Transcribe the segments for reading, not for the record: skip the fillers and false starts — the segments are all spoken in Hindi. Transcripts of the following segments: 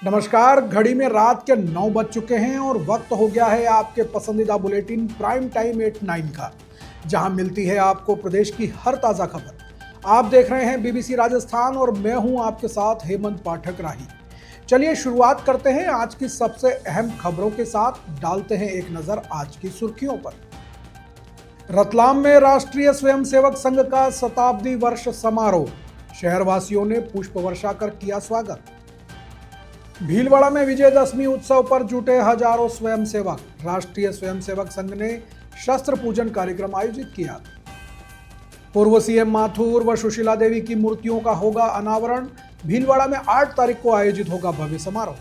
नमस्कार। घड़ी में रात के 9 बज चुके हैं और वक्त हो गया है आपके पसंदीदा बुलेटिन प्राइम टाइम 8-9 का, जहां मिलती है आपको प्रदेश की हर ताज़ा खबर। आप देख रहे हैं बीबीसी राजस्थान और मैं हूं आपके साथ हेमंत पाठक राही। चलिए शुरुआत करते हैं आज की सबसे अहम खबरों के साथ। डालते हैं एक नज़र आज की सुर्खियों पर। रतलाम में राष्ट्रीय स्वयंसेवक संघ का शताब्दी वर्ष समारोह, शहरवासियों ने पुष्प वर्षा कर किया स्वागत। भीलवाड़ा में विजयदशमी उत्सव पर जुटे हजारों स्वयंसेवक, राष्ट्रीय स्वयंसेवक संघ ने शस्त्र पूजन कार्यक्रम आयोजित किया। पूर्व सीएम माथुर व सुशीला देवी की मूर्तियों का होगा अनावरण, भीलवाड़ा में 8 तारीख को आयोजित होगा भव्य समारोह।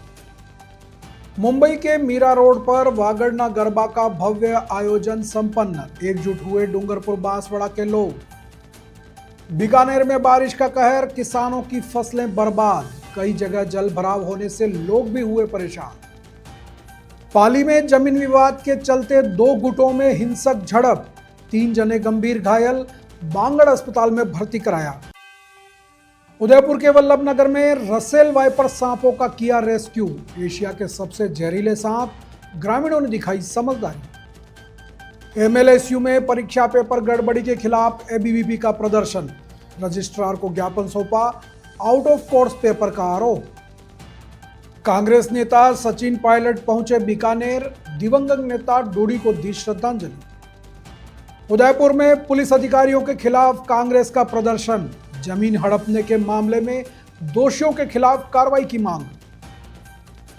मुंबई के मीरा रोड पर वागड़ना गरबा का भव्य आयोजन संपन्न, एकजुट हुए डूंगरपुर बांसवाड़ा के लोग। बीकानेर में बारिश का कहर, किसानों की फसलें बर्बाद, कई जगह जल भराव होने से लोग भी हुए परेशान। पाली में जमीन विवाद के चलते 2 गुटों में हिंसक झड़प, 3 जने गंभीर घायल, बांगड़ अस्पताल में भर्ती कराया। उदयपुर के वल्लभ नगर में रसेल वाइपर सांपों का किया रेस्क्यू, एशिया के सबसे जहरीले सांप, ग्रामीणों ने दिखाई समझदारी। एमएलएसयू में परीक्षा पेपर गड़बड़ी के खिलाफ एबीवीपी का प्रदर्शन, रजिस्ट्रार को ज्ञापन सौंपा, आउट ऑफ कोर्स पेपर का आरोप। कांग्रेस नेता सचिन पायलट पहुंचे बीकानेर, दिवंगत नेता डोडी को दी श्रद्धांजलि। उदयपुर में पुलिस अधिकारियों के खिलाफ कांग्रेस का प्रदर्शन, जमीन हड़पने के मामले में दोषियों के खिलाफ कार्रवाई की मांग।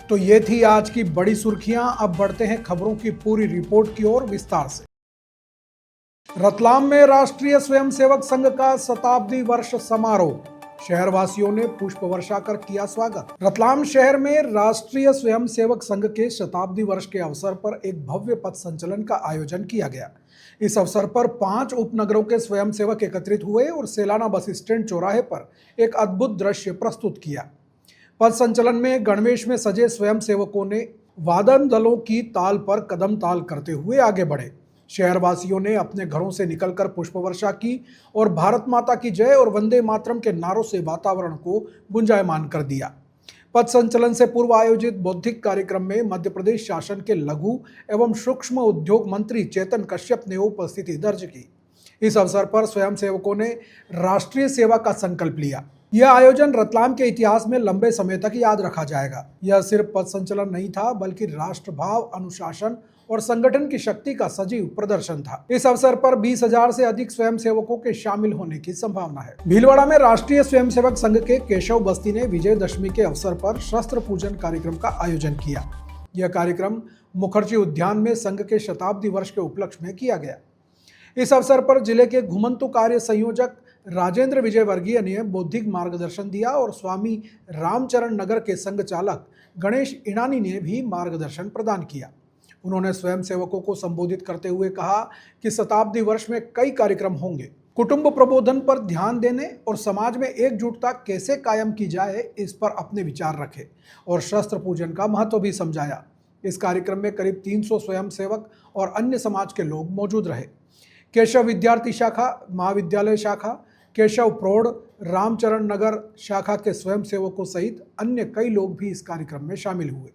तो ये थी आज की बड़ी सुर्खियां। अब बढ़ते हैं खबरों की पूरी रिपोर्ट की ओर विस्तार से। रतलाम में राष्ट्रीय स्वयंसेवक संघ का शताब्दी वर्ष समारोह, शहरवासियों ने पुष्प वर्षा कर किया स्वागत। रतलाम शहर में राष्ट्रीय स्वयंसेवक संघ के शताब्दी वर्ष के अवसर पर एक भव्य पथ संचलन का आयोजन किया गया। इस अवसर पर 5 उपनगरों के स्वयंसेवक एकत्रित हुए और सेलाना बस स्टैंड चौराहे पर एक अद्भुत दृश्य प्रस्तुत किया। पथ संचलन में गणवेश में सजे स्वयंसेवकों ने वादन दलों की ताल पर कदम ताल करते हुए आगे बढ़े। शहरवासियों ने अपने घरों से निकलकर पुष्प वर्षा की और भारत माता की जय और वंदे मातरम के नारों से वातावरण को गुंजायमान कर दिया। पथ संचलन से पूर्व आयोजित बौद्धिक कार्यक्रम में मध्य प्रदेश शासन के लघु एवं सूक्ष्म उद्योग मंत्री चेतन कश्यप ने उपस्थिति दर्ज की। इस अवसर पर स्वयंसेवकों ने राष्ट्रीय सेवा का संकल्प लिया। यह आयोजन रतलाम के इतिहास में लंबे समय तक याद रखा जाएगा। यह सिर्फ पथ संचलन नहीं था, बल्कि राष्ट्रभाव, अनुशासन और संगठन की शक्ति का सजीव प्रदर्शन था। इस अवसर पर 20,000 से अधिक स्वयंसेवकों के शामिल होने की संभावना है। भीलवाड़ा में राष्ट्रीय स्वयंसेवक संघ के केशव बस्ती ने विजयदशमी के अवसर पर शस्त्र पूजन कार्यक्रम का आयोजन किया। यह कार्यक्रम मुखर्जी उद्यान में संघ के शताब्दी वर्ष के उपलक्ष्य में किया गया। इस अवसर पर जिले के घुमंतु कार्य संयोजक राजेंद्र विजय वर्गीय ने बौद्धिक मार्गदर्शन दिया और स्वामी रामचरण नगर के संघ चालक गणेश इनानी ने भी मार्गदर्शन प्रदान किया। उन्होंने स्वयंसेवकों को संबोधित करते हुए कहा कि शताब्दी वर्ष में कई कार्यक्रम होंगे। कुटुंब प्रबोधन पर ध्यान देने और समाज में एकजुटता कैसे कायम की जाए, इस पर अपने विचार रखे और शस्त्र पूजन का महत्व भी समझाया। इस कार्यक्रम में करीब 300 स्वयंसेवक और अन्य समाज के लोग मौजूद रहे। केशव विद्यार्थी शाखा, महाविद्यालय शाखा, केशव प्रौढ़, रामचरण नगर शाखा के स्वयंसेवकों सहित अन्य कई लोग भी इस कार्यक्रम में शामिल हुए।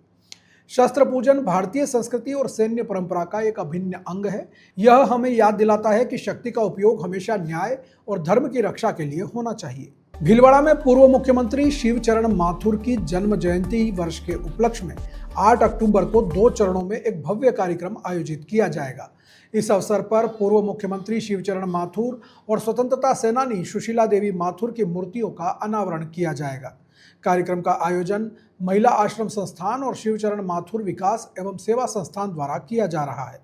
शस्त्र पूजन भारतीय संस्कृति और सैन्य परंपरा का एक अभिन्न अंग है। यह हमें याद दिलाता है कि शक्ति का उपयोग हमेशा न्याय और धर्म की रक्षा के लिए होना चाहिए। भीलवाड़ा में पूर्व मुख्यमंत्री शिवचरण माथुर की जन्म जयंती वर्ष के उपलक्ष्य में 8 अक्टूबर को 2 चरणों में एक भव्य कार्यक्रम आयोजित किया जाएगा। इस अवसर पर पूर्व मुख्यमंत्री शिवचरण माथुर और स्वतंत्रता सेनानी सुशीला देवी माथुर की मूर्तियों का अनावरण किया जाएगा। कार्यक्रम का आयोजन महिला आश्रम संस्थान और शिवचरण माथुर विकास एवं सेवा संस्थान द्वारा किया जा रहा है।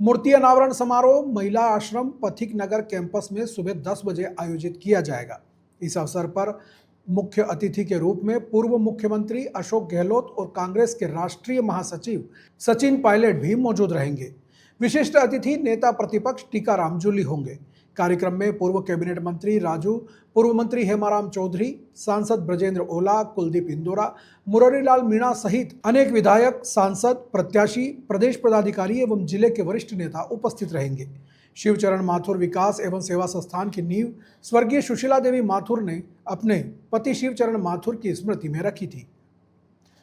मूर्ति अनावरण समारोह महिला आश्रम पथिक नगर कैंपस में सुबह 10 बजे आयोजित किया जाएगा। इस अवसर पर मुख्य अतिथि के रूप में पूर्व मुख्यमंत्री अशोक गहलोत और कांग्रेस के राष्ट्रीय महासचिव सचिन पायलट भी मौजूद रहेंगे। विशिष्ट अतिथि नेता प्रतिपक्ष टीकाराम जूली होंगे। कार्यक्रम में पूर्व कैबिनेट मंत्री राजू, पूर्व मंत्री हेमाराम चौधरी, सांसद ब्रजेंद्र ओला, कुलदीप इंदौरा, मुरारीलाल मीणा सहित अनेक विधायक, सांसद, प्रत्याशी, प्रदेश पदाधिकारी एवं जिले के वरिष्ठ नेता उपस्थित रहेंगे। शिवचरण माथुर विकास एवं सेवा संस्थान की नींव स्वर्गीय सुशीला देवी माथुर ने अपने पति शिवचरण माथुर की स्मृति में रखी थी।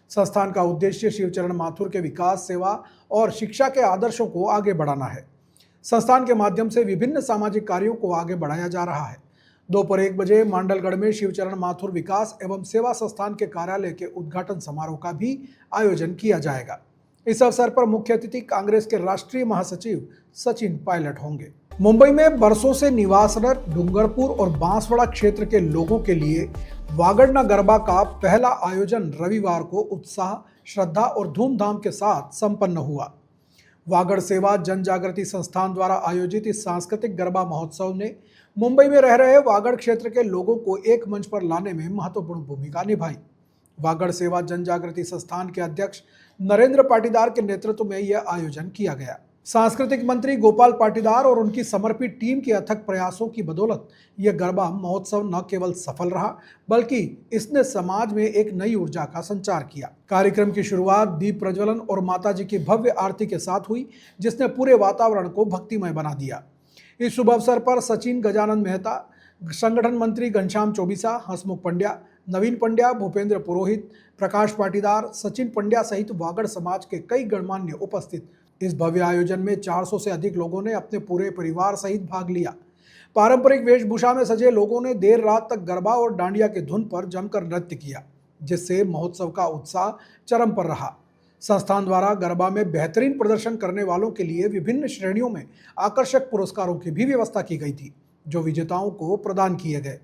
संस्थान का उद्देश्य शिवचरण माथुर के विकास, सेवा और शिक्षा के आदर्शों को आगे बढ़ाना है। संस्थान के माध्यम से विभिन्न सामाजिक कार्यों को आगे बढ़ाया जा रहा है। दोपहर 1 बजे मांडलगढ़ में शिवचरण माथुर विकास एवं सेवा संस्थान के कार्यालय के उद्घाटन समारोह का भी आयोजन किया जाएगा। इस अवसर पर मुख्य अतिथि कांग्रेस के राष्ट्रीय महासचिव सचिन पायलट होंगे। मुंबई में बरसों से निवासरत डूंगरपुर और बांसवाड़ा क्षेत्र के लोगों के लिए वागड़ना गरबा का पहला आयोजन रविवार को उत्साह, श्रद्धा और धूमधाम के साथ संपन्न हुआ। वागड़ सेवा जन जागृति संस्थान द्वारा आयोजित इस सांस्कृतिक गरबा महोत्सव ने मुंबई में रह रहे वागड़ क्षेत्र के लोगों को एक मंच पर लाने में महत्वपूर्ण भूमिका निभाई। वागड़ सेवा जन जागृति संस्थान के अध्यक्ष नरेंद्र पाटीदार के नेतृत्व में यह आयोजन किया गया। सांस्कृतिक मंत्री गोपाल पाटीदार और उनकी समर्पित टीम के अथक प्रयासों की बदौलत यह गरबा महोत्सव न केवल सफल रहा, बल्कि इसने समाज में एक नई ऊर्जा का संचार किया। कार्यक्रम की शुरुआत दीप प्रज्वलन और माताजी की भव्य आरती के साथ हुई, जिसने पूरे वातावरण को भक्तिमय बना दिया। इस शुभ अवसर पर सचिन गजानन मेहता, संगठन मंत्री घनश्याम चौबीसा, हसमुख पंड्या, नवीन पंड्या, भूपेंद्र पुरोहित, प्रकाश पाटीदार, सचिन पंड्या सहित वागड़ समाज के कई गणमान्य उपस्थित। इस भव्य आयोजन में 400 से अधिक लोगों ने अपने पूरे परिवार सहित भाग लिया। पारंपरिक वेशभूषा में सजे लोगों ने देर रात तक गरबा और डांडिया की धुन पर जमकर नृत्य किया, जिससे महोत्सव का उत्साह चरम पर रहा। संस्थान द्वारा गरबा में बेहतरीन प्रदर्शन करने वालों के लिए विभिन्न श्रेणियों में आकर्षक पुरस्कारों की भी व्यवस्था की गई थी, जो विजेताओं को प्रदान किए गए।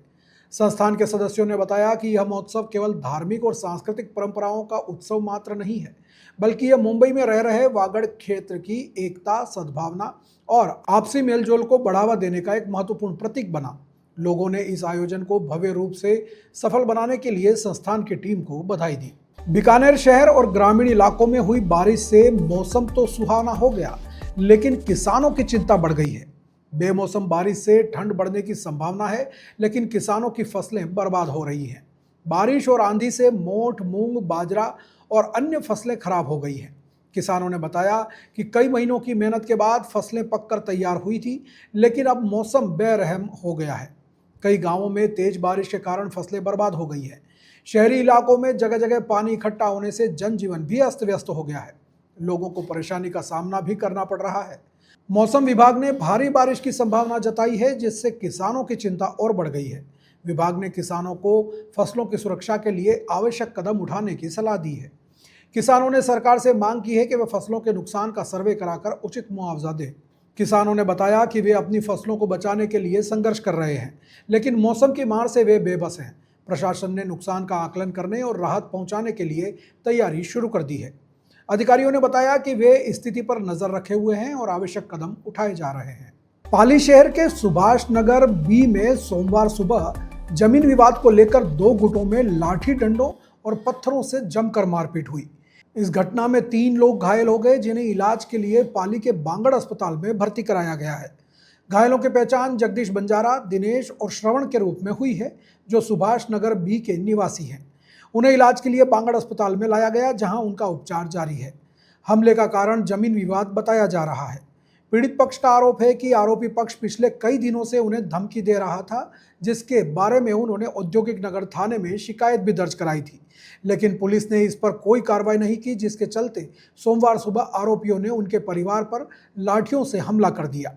संस्थान के सदस्यों ने बताया कि यह महोत्सव केवल धार्मिक और सांस्कृतिक परंपराओं का उत्सव मात्र नहीं है, बल्कि यह मुंबई में रह रहे वागड़ क्षेत्र की एकता, सद्भावना और आपसी मेलजोल को बढ़ावा देने का एक महत्वपूर्ण प्रतीक बना। लोगों ने इस आयोजन को भव्य रूप से सफल बनाने के लिए संस्थान की टीम को बधाई दी। बीकानेर शहर और ग्रामीण इलाकों में हुई बारिश से मौसम तो सुहाना हो गया, लेकिन किसानों की चिंता बढ़ गई है। बेमौसम बारिश से ठंड बढ़ने की संभावना है, लेकिन किसानों की फसलें बर्बाद हो रही हैं। बारिश और आंधी से मोठ, मूंग, बाजरा और अन्य फसलें खराब हो गई हैं। किसानों ने बताया कि कई महीनों की मेहनत के बाद फसलें पककर तैयार हुई थी, लेकिन अब मौसम बेरहम हो गया है। कई गांवों में तेज बारिश के कारण फसलें बर्बाद हो गई हैं। शहरी इलाकों में जगह जगह पानी इकट्ठा होने से जनजीवन भी अस्त व्यस्त हो गया है। लोगों को परेशानी का सामना भी करना पड़ रहा है। मौसम विभाग ने भारी बारिश की संभावना जताई है, जिससे किसानों की चिंता और बढ़ गई है। विभाग ने किसानों को फसलों की सुरक्षा के लिए आवश्यक कदम उठाने की सलाह दी है। किसानों ने सरकार से मांग की है कि वे फसलों के नुकसान का सर्वे कराकर उचित मुआवजा दें। किसानों ने बताया कि वे अपनी फसलों को बचाने के लिए संघर्ष कर रहे हैं, लेकिन मौसम की मार से वे बेबस हैं। प्रशासन ने नुकसान का आकलन करने और राहत पहुंचाने के लिए तैयारी शुरू कर दी है। अधिकारियों ने बताया कि वे स्थिति पर नजर रखे हुए हैं और आवश्यक कदम उठाए जा रहे हैं। पाली शहर के सुभाष नगर बी में सोमवार सुबह जमीन विवाद को लेकर 2 गुटों में लाठी डंडों और पत्थरों से जमकर मारपीट हुई। इस घटना में 3 लोग घायल हो गए, जिन्हें इलाज के लिए पाली के बांगड़ अस्पताल में भर्ती कराया गया है। घायलों की पहचान जगदीश बंजारा, दिनेश और श्रवण के रूप में हुई है, जो सुभाष नगर बी के निवासी हैं। उन्हें इलाज के लिए बांगड़ अस्पताल में लाया गया, जहां उनका उपचार जारी है। हमले का कारण जमीन विवाद बताया जा रहा है। पीड़ित पक्ष का आरोप है कि आरोपी पक्ष पिछले कई दिनों से उन्हें धमकी दे रहा था, जिसके बारे में उन्होंने औद्योगिक नगर थाने में शिकायत भी दर्ज कराई थी, लेकिन पुलिस ने इस पर कोई कार्रवाई नहीं की, जिसके चलते सोमवार सुबह आरोपियों ने उनके परिवार पर लाठियों से हमला कर दिया।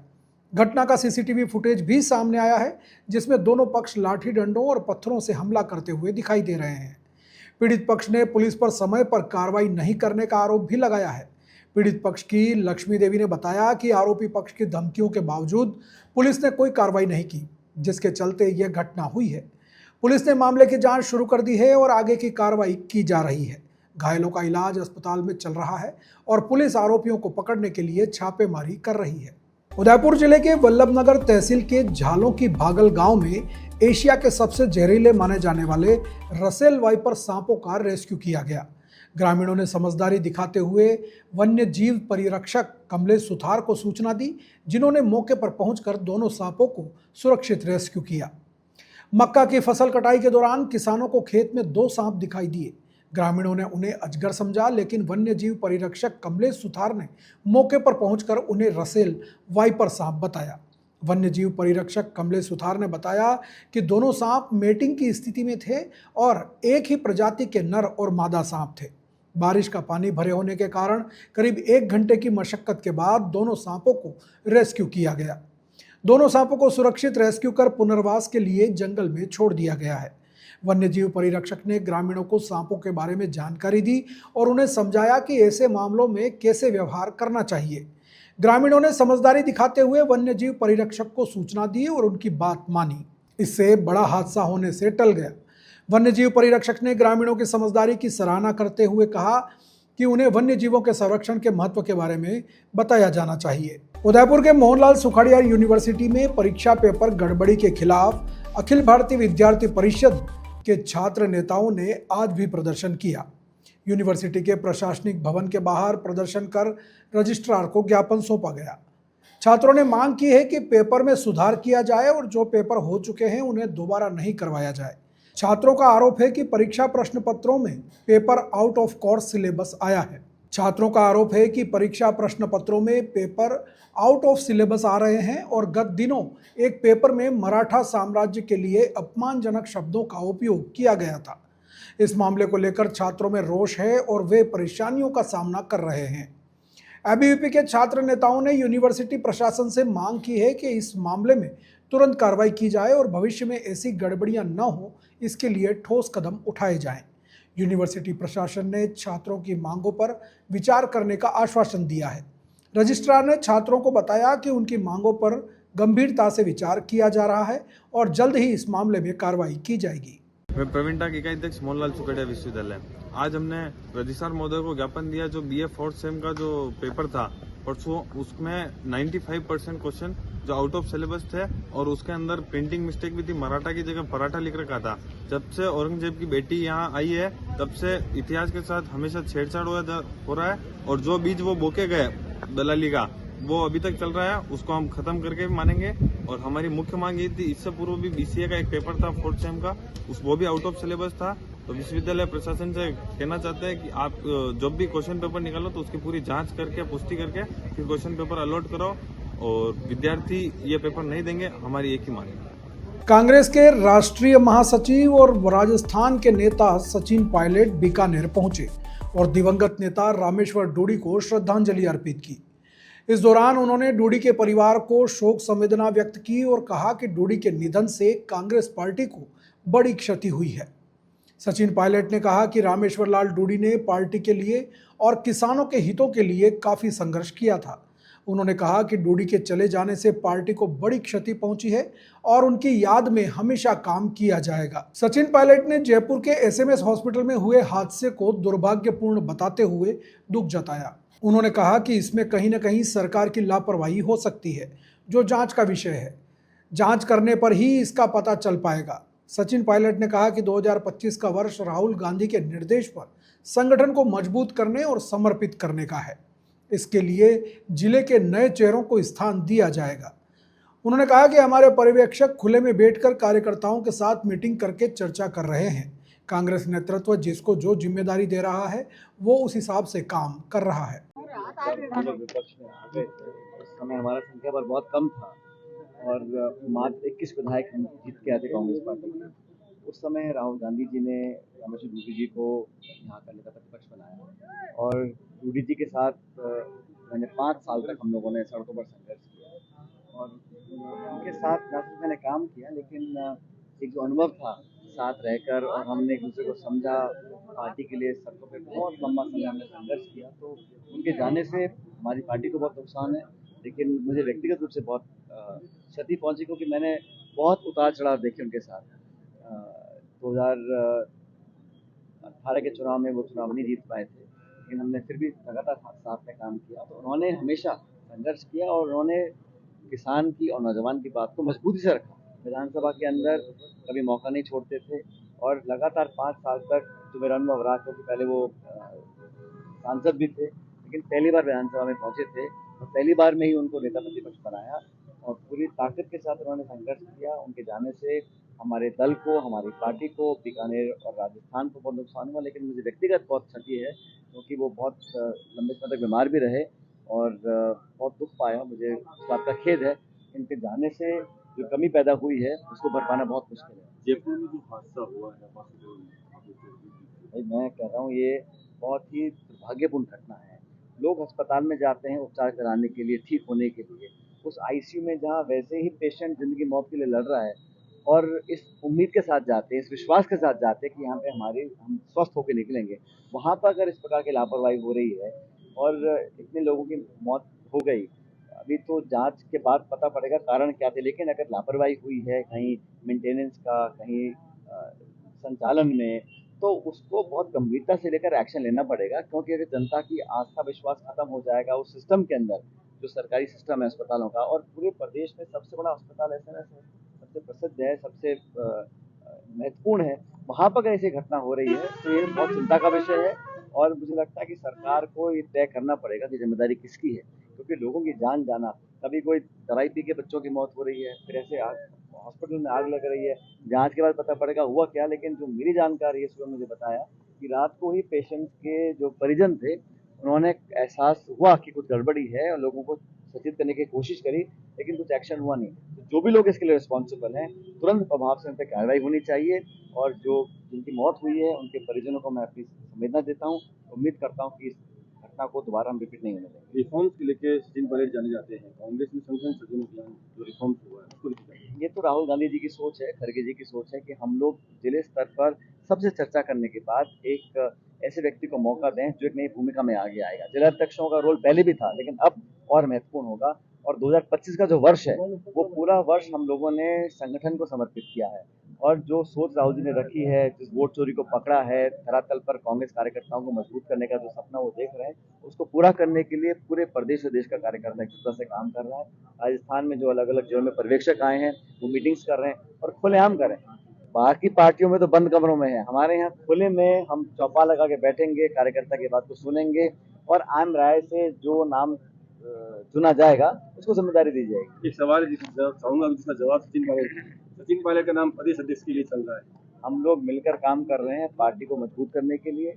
घटना का सीसीटीवी फुटेज भी सामने आया है, जिसमें दोनों पक्ष लाठी डंडों और पत्थरों से हमला करते हुए दिखाई दे रहे हैं। पीड़ित पक्ष ने पुलिस पर समय पर कार्रवाई नहीं करने का आरोप भी लगाया है। पीड़ित पक्ष की लक्ष्मी देवी ने बताया कि आरोपी पक्ष की धमकियों के बावजूद पुलिस ने कोई कार्रवाई नहीं की, जिसके चलते यह घटना हुई है। पुलिस ने मामले की जांच शुरू कर दी है और आगे की कार्रवाई की जा रही है। घायलों का इलाज अस्पताल में चल रहा है और पुलिस आरोपियों को पकड़ने के लिए छापेमारी कर रही है। उदयपुर जिले के वल्लभनगर तहसील के झालों की भागल गांव में एशिया के सबसे जहरीले माने जाने वाले रसेल वाइपर सांपों का रेस्क्यू किया गया। ग्रामीणों ने समझदारी दिखाते हुए वन्य जीव परिरक्षक कमलेश सुथार को सूचना दी, जिन्होंने मौके पर पहुंचकर दोनों सांपों को सुरक्षित रेस्क्यू किया। मक्का की फसल कटाई के दौरान किसानों को खेत में 2 सांप दिखाई दिए। ग्रामीणों ने उन्हें अजगर समझा, लेकिन वन्य जीव परिरक्षक कमलेश सुथार ने मौके पर पहुंचकर उन्हें रसेल वाइपर सांप बताया। वन्य जीव परिरक्षक कमलेश सुथार ने बताया कि दोनों सांप मेटिंग की स्थिति में थे और एक ही प्रजाति के नर और मादा सांप थे। बारिश का पानी भरे होने के कारण करीब 1 घंटे की मशक्कत के बाद दोनों सांपों को रेस्क्यू किया गया। दोनों सांपों को सुरक्षित रेस्क्यू कर पुनर्वास के लिए जंगल में छोड़ दिया गया है। वन्यजीव परिरक्षक ने ग्रामीणों को सांपों के बारे में जानकारी दी और उन्हें समझाया कि ऐसे मामलों में कैसे व्यवहार करना चाहिए। ग्रामीणों ने समझदारी दिखाते हुए वन्यजीव परिरक्षक को सूचना दी और उनकी बात मानी। इससे बड़ा हादसा होने से टल गया। वन्यजीव परिरक्षक ने ग्रामीणों की समझदारी की सराहना करते हुए कहा कि उन्हें वन्य जीवों के संरक्षण के महत्व के बारे में बताया जाना चाहिए। उदयपुर के मोहनलाल सुखाड़िया यूनिवर्सिटी में परीक्षा पेपर गड़बड़ी के खिलाफ अखिल भारतीय विद्यार्थी परिषद के छात्र नेताओं ने आज भी प्रदर्शन किया। यूनिवर्सिटी के प्रशासनिक भवन के बाहर प्रदर्शन कर रजिस्ट्रार को ज्ञापन सौंपा गया। छात्रों ने मांग की है कि पेपर में सुधार किया जाए और जो पेपर हो चुके हैं उन्हें दोबारा नहीं करवाया जाए। छात्रों का आरोप है कि परीक्षा प्रश्न पत्रों में paper out of course syllabus आया है। छात्रों का आरोप है कि परीक्षा प्रश्न पत्रों में पेपर आउट ऑफ सिलेबस आ रहे हैं और गत दिनों एक पेपर में मराठा साम्राज्य के लिए अपमानजनक शब्दों का उपयोग किया गया था। इस मामले को लेकर छात्रों में रोष है और वे परेशानियों का सामना कर रहे हैं। एबीवीपी के छात्र नेताओं ने यूनिवर्सिटी प्रशासन से मांग की है कि इस मामले में तुरंत कार्रवाई की जाए और भविष्य में ऐसी गड़बड़ियां न हो, इसके लिए ठोस कदम उठाए जाएं। यूनिवर्सिटी प्रशासन ने छात्रों की मांगों पर विचार करने का आश्वासन दिया है। रजिस्ट्रार ने छात्रों को बताया कि उनकी मांगों पर गंभीरता से विचार किया जा रहा है और जल्द ही इस मामले में कार्रवाई की जाएगी। मैं प्रवीण टाक इकाई अध्यक्ष मोहनलाल सुखाड़िया विश्वविद्यालय। आज हमने रजिस्ट्रार महोदय को ज्ञापन दिया। जो BA 4th सेम का जो पेपर था परसों, उसमें 95% क्वेश्चन जो आउट ऑफ सिलेबस थे और उसके अंदर प्रिंटिंग मिस्टेक भी थी। मराठा की जगह पराठा लिख रखा था। जब से औरंगजेब की बेटी यहाँ आई है तब से इतिहास के साथ हमेशा छेड़छाड़ हो रहा है और जो बीज वो बोके गए दलाली का वो अभी तक चल रहा है। उसको हम खत्म करके मानेंगे। और हमारी मुख्य मांग ये थी, इससे पूर्व भी BCA का एक पेपर था 4th सेम का, वो भी आउट ऑफ सिलेबस था। तो विश्वविद्यालय प्रशासन से कहना चाहते हैं कि आप जब भी क्वेश्चन पेपर निकालो तो उसकी पूरी जांच करके पुष्टि करके फिर क्वेश्चन पेपर अलॉट करो और विद्यार्थी ये पेपर नहीं देंगे। हमारी एक ही मांग है। कांग्रेस के राष्ट्रीय महासचिव और राजस्थान के नेता सचिन पायलट बीकानेर पहुंचे और दिवंगत नेता रामेश्वर डूडी को श्रद्धांजलि अर्पित की। इस दौरान उन्होंने डूडी के परिवार को शोक संवेदना व्यक्त की और कहा कि डूडी के निधन से कांग्रेस पार्टी को बड़ी क्षति हुई है। सचिन पायलट ने कहा कि रामेश्वर लाल डूडी ने पार्टी के लिए और किसानों के हितों के लिए काफ़ी संघर्ष किया था। उन्होंने कहा कि डूडी के चले जाने से पार्टी को बड़ी क्षति पहुंची है और उनकी याद में हमेशा काम किया जाएगा। सचिन पायलट ने जयपुर के SMS हॉस्पिटल में हुए हादसे को दुर्भाग्यपूर्ण बताते हुए दुख जताया। उन्होंने कहा कि इसमें कहीं न कहीं सरकार की लापरवाही हो सकती है, जो जांच का विषय है। जांच करने पर ही इसका पता चल पाएगा। सचिन पायलट ने कहा कि 2025 का वर्ष राहुल गांधी के निर्देश पर संगठन को मजबूत करने और समर्पित करने का है। इसके लिए जिले के नए चेहरों को स्थान दिया जाएगा। उन्होंने कहा कि हमारे पर्यवेक्षक खुले में बैठकर कार्यकर्ताओं के साथ मीटिंग करके चर्चा कर रहे हैं। कांग्रेस नेतृत्व जिसको जो जिम्मेदारी दे रहा है वो उस हिसाब से काम कर रहा है। जो विपक्ष में आ गए थे उस समय हमारा संख्या पर बहुत कम था और मात्र 21 विधायक हम जीत के आए थे कांग्रेस पार्टी में। उस समय राहुल गांधी जी ने रामेश्वर डूडी जी को यहाँ का नेता प्रतिपक्ष बनाया और डूडी जी के साथ मैंने 5 साल तक हम लोगों ने सड़कों पर संघर्ष किया और उनके साथ न सिर्फ मैंने काम किया लेकिन एक जो अनुभव था साथ रहकर और हमने एक दूसरे को समझा, पार्टी के लिए सड़कों पे बहुत लंबा समय हमने संघर्ष किया। तो उनके जाने से हमारी पार्टी को बहुत नुकसान है, लेकिन मुझे व्यक्तिगत रूप से बहुत क्षति पहुंची क्योंकि मैंने बहुत उतार चढ़ाव देखे उनके साथ। 2018 के चुनाव में वो चुनाव नहीं जीत पाए थे, लेकिन हमने फिर भी लगातार साथ में काम किया। तो उन्होंने हमेशा संघर्ष किया और उन्होंने किसान की और नौजवान की बात को मजबूती से रखा। विधानसभा के अंदर कभी मौका नहीं छोड़ते थे और लगातार 5 साल तक जो मेरा अनुभव रहा, क्योंकि पहले वो सांसद भी थे लेकिन पहली बार विधानसभा में पहुंचे थे और पहली बार में ही उनको नेता प्रतिपक्ष बनाया और पूरी ताकत के साथ उन्होंने संघर्ष किया। उनके जाने से हमारे दल को, हमारी पार्टी को, बीकानेर और राजस्थान को बहुत नुकसान हुआ, लेकिन मुझे व्यक्तिगत बहुत क्षति है क्योंकि वो बहुत लंबे समय तक बीमार भी रहे और बहुत दुख पाया। मुझे इस बात का खेद है। इनके जाने से जो कमी पैदा हुई है उसको भर पाना बहुत मुश्किल है। जयपुर में जो हादसा हुआ है, भाई मैं कह रहा हूँ ये बहुत ही दुर्भाग्यपूर्ण घटना है। लोग अस्पताल में जाते हैं उपचार कराने के लिए, ठीक होने के लिए। उस आईसीयू में जहाँ वैसे ही पेशेंट ज़िंदगी मौत के लिए लड़ रहा है और इस उम्मीद के साथ जाते हैं, इस विश्वास के साथ जाते हैं कि यहाँ पे हम स्वस्थ होकर निकलेंगे, वहाँ पर अगर इस प्रकार की लापरवाही हो रही है और इतने लोगों की मौत हो गई, अभी तो जांच के बाद पता पड़ेगा कारण क्या थे, लेकिन अगर लापरवाही हुई है कहीं मेंटेनेंस का, कहीं संचालन में, तो उसको बहुत गंभीरता से लेकर एक्शन लेना पड़ेगा, क्योंकि अगर जनता की आस्था विश्वास खत्म हो जाएगा उस सिस्टम के अंदर, जो सरकारी सिस्टम है अस्पतालों का, और पूरे प्रदेश में सबसे बड़ा अस्पताल एसएमएस है, सबसे प्रसिद्ध है, सबसे महत्वपूर्ण है, वहाँ पर अगर ऐसी घटना हो रही है तो ये बहुत चिंता का विषय है। और मुझे लगता है कि सरकार को ये तय करना पड़ेगा कि जिम्मेदारी किसकी है, क्योंकि लोगों की जान जाना, कभी कोई दवाई पी के बच्चों की मौत हो रही है, फिर ऐसे हॉस्पिटल में आग लग रही है, जांच के बाद पता पड़ेगा हुआ क्या। लेकिन जो मेरी जानकारी है, सुबह मुझे बताया कि रात को ही पेशेंट के जो परिजन थे, उन्होंने एहसास हुआ कि कुछ गड़बड़ी है और लोगों को सचेत करने की कोशिश करी, लेकिन कुछ एक्शन हुआ नहीं। तो जो भी लोग इसके लिए रिस्पॉन्सिबल हैं, तुरंत प्रभाव से उन पर कार्रवाई होनी चाहिए, और जो जिनकी मौत हुई है उनके परिजनों को मैं अपनी संवेदना देता हूँ। उम्मीद करता हूँ कि इस घटना को दोबारा हम रिपीट नहीं होने देंगे। रिफॉर्म्स के लेके सचिन पायलट जाने जाते हैं, कांग्रेस में संगठन सचिन अभियान जो रिफॉर्म्स हुआ है उसको लेकर ये तो राहुल गांधी जी की सोच है, खड़गे जी की सोच है कि हम लोग जिले स्तर पर सबसे चर्चा करने के बाद एक ऐसे व्यक्ति को मौका दें जो एक नई भूमिका में आगे आएगा। जिलाध्यक्षों का रोल पहले भी था, लेकिन अब और महत्वपूर्ण होगा। और 2025 का जो वर्ष है, वो पूरा वर्ष हम लोगों ने संगठन को समर्पित किया है। और जो सोच राहुल जी ने रखी है, जिस वोट चोरी को पकड़ा है, धरातल पर कांग्रेस कार्यकर्ताओं को मजबूत करने का जो सपना वो देख रहे हैं, उसको पूरा करने के लिए पूरे प्रदेश और देश का कार्यकर्ता एकजुटता से काम कर रहा है। राजस्थान में जो अलग अलग जिलों में पर्यवेक्षक आए हैं, वो मीटिंग्स कर रहे हैं और खुलेआम कर रहे हैं। बाकी पार्टियों में तो बंद कमरों में है, हमारे यहाँ खुले में हम चौपाल लगा के बैठेंगे, कार्यकर्ता की बात को सुनेंगे, और आम राय से जो नाम चुना जाएगा उसको जिम्मेदारी दी जाएगी। एक सवाल है जिसका चाहूंगा जिसका जवाब सचिन पायलट का नाम प्रदेश अध्यक्ष के लिए चल रहा है। हम लोग मिलकर काम कर रहे हैं पार्टी को मजबूत करने के लिए।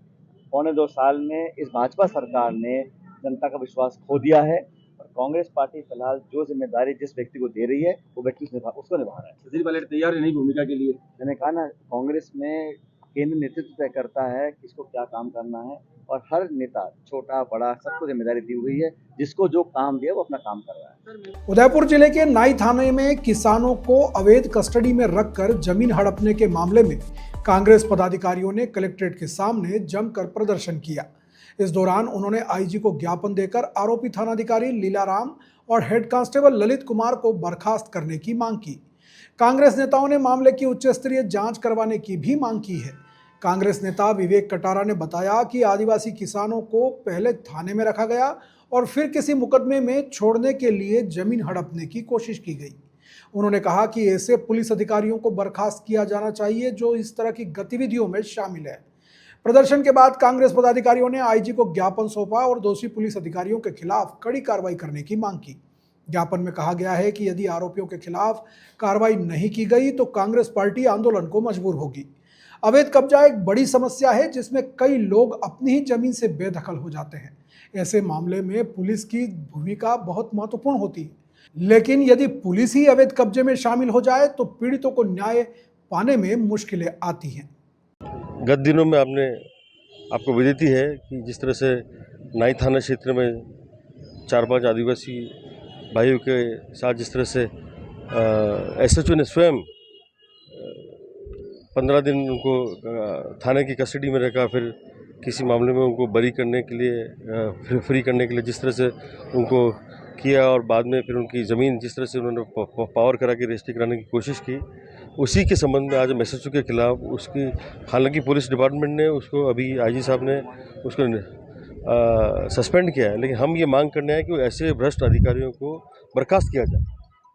2.25 साल में इस भाजपा सरकार ने जनता का विश्वास खो दिया है, और कांग्रेस पार्टी फिलहाल जो जिम्मेदारी जिस व्यक्ति को दे रही है, वो व्यक्ति उसको निभा रहा है। सचिन पायलट तैयार है नई भूमिका के लिए? मैंने कहा ना, कांग्रेस में केंद्र नेतृत्व तय करता है किसको क्या काम करना है, और हर नेता छोटा बड़ा सबको जिम्मेदारी दी हुई है, जिसको जो काम दिया वो अपना काम कर रहा है। उदयपुर जिले के नाई थाने में किसानों को अवैध कस्टडी में रखकर जमीन हड़पने के मामले में कांग्रेस पदाधिकारियों ने कलेक्ट्रेट के सामने जमकर प्रदर्शन किया। इस दौरान उन्होंने आईजी को ज्ञापन देकर आरोपी थानाधिकारी लीलाराम और हेड कांस्टेबल ललित कुमार को बर्खास्त करने की मांग की। कांग्रेस नेताओं ने मामले की उच्च स्तरीय जांच करवाने की भी मांग की है। कांग्रेस नेता विवेक कटारा ने बताया कि आदिवासी किसानों को पहले थाने में रखा गया और फिर किसी मुकदमे में छोड़ने के लिए जमीन हड़पने की कोशिश की गई। उन्होंने कहा कि ऐसे पुलिस अधिकारियों को बर्खास्त किया जाना चाहिए जो इस तरह की गतिविधियों में शामिल है। प्रदर्शन के बाद कांग्रेस पदाधिकारियों ने आईजी को ज्ञापन सौंपा और दोषी पुलिस अधिकारियों के खिलाफ कड़ी कार्रवाई करने की मांग की। ज्ञापन में कहा गया है कि यदि आरोपियों के खिलाफ कार्रवाई नहीं की गई तो कांग्रेस पार्टी आंदोलन को मजबूर होगी। अवैध कब्जा एक बड़ी समस्या है जिसमें कई लोग अपनी ही जमीन से बेदखल हो जाते हैं। ऐसे मामले में पुलिस की भूमिका बहुत महत्वपूर्ण होती है, लेकिन यदि पुलिस ही अवैध कब्जे में शामिल हो जाए तो पीड़ितों को न्याय पाने में मुश्किलें आती हैं। गत दिनों में आपको विदित है कि जिस तरह से नाई थाना क्षेत्र में 4-5 आदिवासी भाइयों के साथ जिस तरह से एसएचओ ने स्वयं 15 दिन उनको थाने की कस्टडी में रखा, फिर किसी मामले में उनको बरी करने के लिए फ्री करने के लिए जिस तरह से उनको किया, और बाद में फिर उनकी ज़मीन जिस तरह से उन्होंने पावर करा के रजिस्ट्री कराने की कोशिश की, उसी के संबंध में आज एसएचओ के खिलाफ उसकी, हालांकि पुलिस डिपार्टमेंट ने उसको, अभी आईजी साहब ने उसको सस्पेंड किया है, लेकिन हम ये मांग करने हैं कि ऐसे भ्रष्ट अधिकारियों को बर्खास्त किया जाए।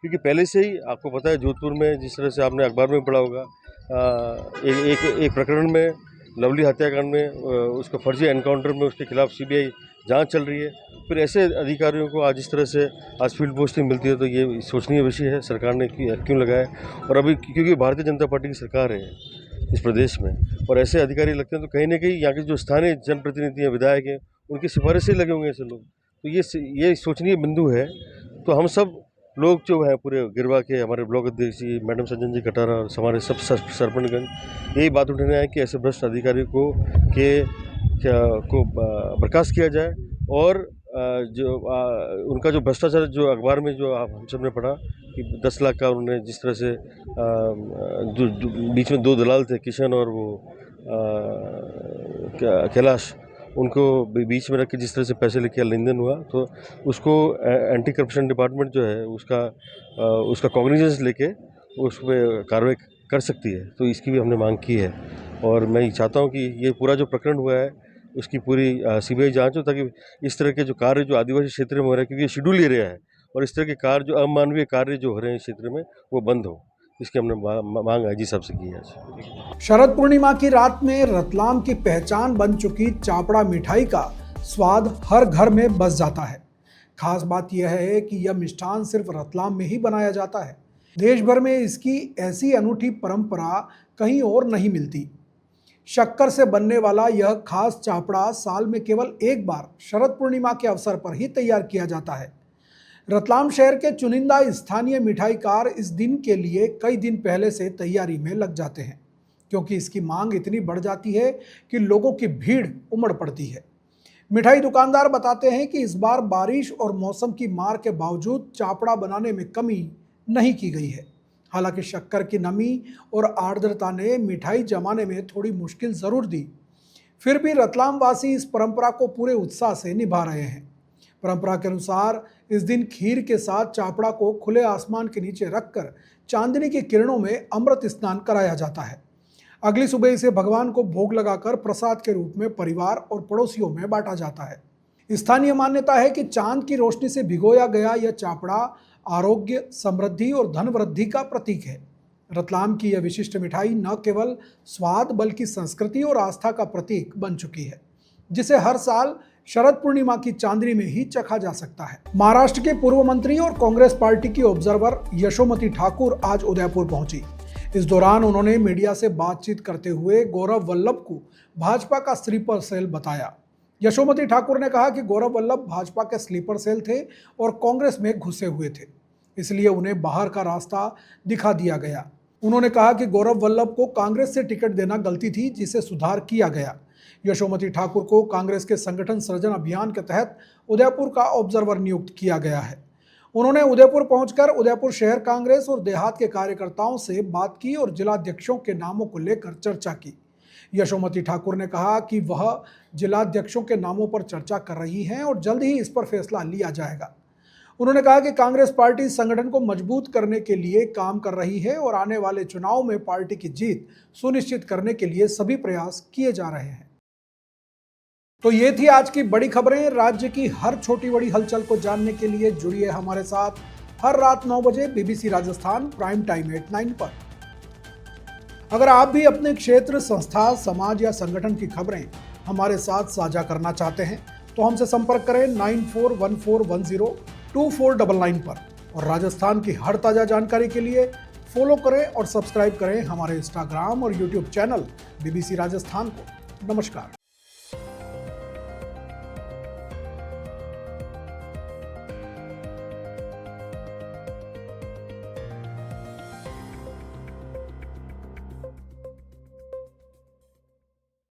क्योंकि पहले से ही आपको पता है जोधपुर में जिस तरह से आपने अखबार में पढ़ा होगा, एक प्रकरण में लवली हत्याकांड में उसको फर्जी एनकाउंटर में उसके खिलाफ सीबीआई जांच चल रही है। फिर ऐसे अधिकारियों को आज इस तरह से आज फील्ड पोस्टिंग मिलती है, तो ये सोचनीय विषय है सरकार ने क्यों लगाया। और अभी क्योंकि भारतीय जनता पार्टी की सरकार है इस प्रदेश में, और ऐसे अधिकारी लगते हैं, तो कहीं ना कहीं यहाँ के जो स्थानीय जनप्रतिनिधि हैं, विधायक हैं, उनकी सिफारिश से लगे होंगे ऐसे लोग, तो ये सोचनीय बिंदु है। तो हम सब लोग जो है पूरे गिरवा के, हमारे ब्लॉक अध्यक्ष जी, मैडम संजन जी कटारा और हमारे सब सरपंचगण, यही बात उठाने आए कि ऐसे भ्रष्ट अधिकारी को के को बर्खास्त किया जाए और जो उनका जो भ्रष्टाचार जो अखबार में जो हम सबने पढ़ा कि 10 लाख का उन्होंने जिस तरह से बीच में 2 दलाल थे, किशन और वो कैलाश, उनको बीच में रख के जिस तरह से पैसे लेके लेन देन हुआ, तो उसको एंटी करप्शन डिपार्टमेंट जो है उसका कॉग्निजेंस लेके उस पर कार्रवाई कर सकती है। तो इसकी भी हमने मांग की है और मैं चाहता हूँ कि ये पूरा जो प्रकरण हुआ है उसकी पूरी सीबीआई जांच हो, ताकि इस तरह के जो कार्य जो आदिवासी क्षेत्र में हो रहे हैं, क्योंकि शेड्यूल एरिया है और इस तरह के कार्य जो अमानवीय कार्य जो हो रहे हैं इस क्षेत्र में वो बंद हो, इसकी हमने मांग आईजी साहब से की है। शरद पूर्णिमा की रात में रतलाम की पहचान बन चुकी चापड़ा मिठाई का स्वाद हर घर में बस जाता है। खास बात यह है कि यह मिष्ठान सिर्फ रतलाम में ही बनाया जाता है। देश भर में इसकी ऐसी अनूठी परंपरा कहीं और नहीं मिलती। शक्कर से बनने वाला यह खास चापड़ा साल में केवल एक बार शरद पूर्णिमा के अवसर पर ही तैयार किया जाता है। रतलाम शहर के चुनिंदा स्थानीय मिठाईकार इस दिन के लिए कई दिन पहले से तैयारी में लग जाते हैं, क्योंकि इसकी मांग इतनी बढ़ जाती है कि लोगों की भीड़ उमड़ पड़ती है। मिठाई दुकानदार बताते हैं कि इस बार बारिश और मौसम की मार के बावजूद चापड़ा बनाने में कमी नहीं की गई है। हालांकि शक्कर की नमी और आर्द्रता ने मिठाई जमाने में थोड़ी मुश्किल ज़रूर दी, फिर भी रतलाम वासी इस परंपरा को पूरे उत्साह से निभा रहे हैं। परंपरा के अनुसार इस दिन खीर के साथ चापड़ा को खुले आसमान के नीचे रखकर चांदनी की किरणों में अमृत स्नान कराया जाता है। अगली सुबह इसे भगवान को भोग लगाकर प्रसाद के रूप में परिवार और पड़ोसियों में बांटा जाता है। स्थानीय मान्यता है कि चांद की रोशनी से भिगोया गया यह चापड़ा आरोग्य, समृद्धि और धन वृद्धि का प्रतीक है। रतलाम की यह विशिष्ट मिठाई न केवल स्वाद बल्कि संस्कृति और आस्था का प्रतीक बन चुकी है, जिसे हर साल शरद पूर्णिमा की चांदनी में ही चखा जा सकता है। महाराष्ट्र के पूर्व मंत्री और कांग्रेस पार्टी की ऑब्जर्वर यशोमती ठाकुर आज उदयपुर पहुंची। इस दौरान उन्होंने मीडिया से बातचीत करते हुए गौरव वल्लभ को भाजपा का स्लीपर सेल बताया। यशोमती ठाकुर ने कहा कि गौरव वल्लभ भाजपा के स्लीपर सेल थे और कांग्रेस में घुसे हुए थे, इसलिए उन्हें बाहर का रास्ता दिखा दिया गया। उन्होंने कहा कि गौरव वल्लभ को कांग्रेस से टिकट देना गलती थी, जिसे सुधार किया गया। यशोमती ठाकुर को कांग्रेस के संगठन सृजन अभियान के तहत उदयपुर का ऑब्जर्वर नियुक्त किया गया है। उन्होंने उदयपुर पहुंचकर उदयपुर शहर कांग्रेस और देहात के कार्यकर्ताओं से बात की और जिलाध्यक्षों के नामों को लेकर चर्चा की। यशोमती ठाकुर ने कहा कि वह जिलाध्यक्षों के नामों पर चर्चा कर रही हैं और जल्द ही इस पर फैसला लिया जाएगा। उन्होंने कहा कि कांग्रेस पार्टी संगठन को मजबूत करने के लिए काम कर रही है और आने वाले चुनाव में पार्टी की जीत सुनिश्चित करने के लिए सभी प्रयास किए जा रहे हैं। तो ये थी आज की बड़ी खबरें। राज्य की हर छोटी बड़ी हलचल को जानने के लिए जुड़िए हमारे साथ हर रात 9 बजे BBC राजस्थान प्राइम टाइम 8/9 पर। अगर आप भी अपने क्षेत्र, संस्था, समाज या संगठन की खबरें हमारे साथ साझा करना चाहते हैं तो हमसे संपर्क करें 9414102499 पर। और राजस्थान की हर ताज़ा जानकारी के लिए फॉलो करें और सब्सक्राइब करें हमारे इंस्टाग्राम और यूट्यूब चैनल BBC राजस्थान को। नमस्कार।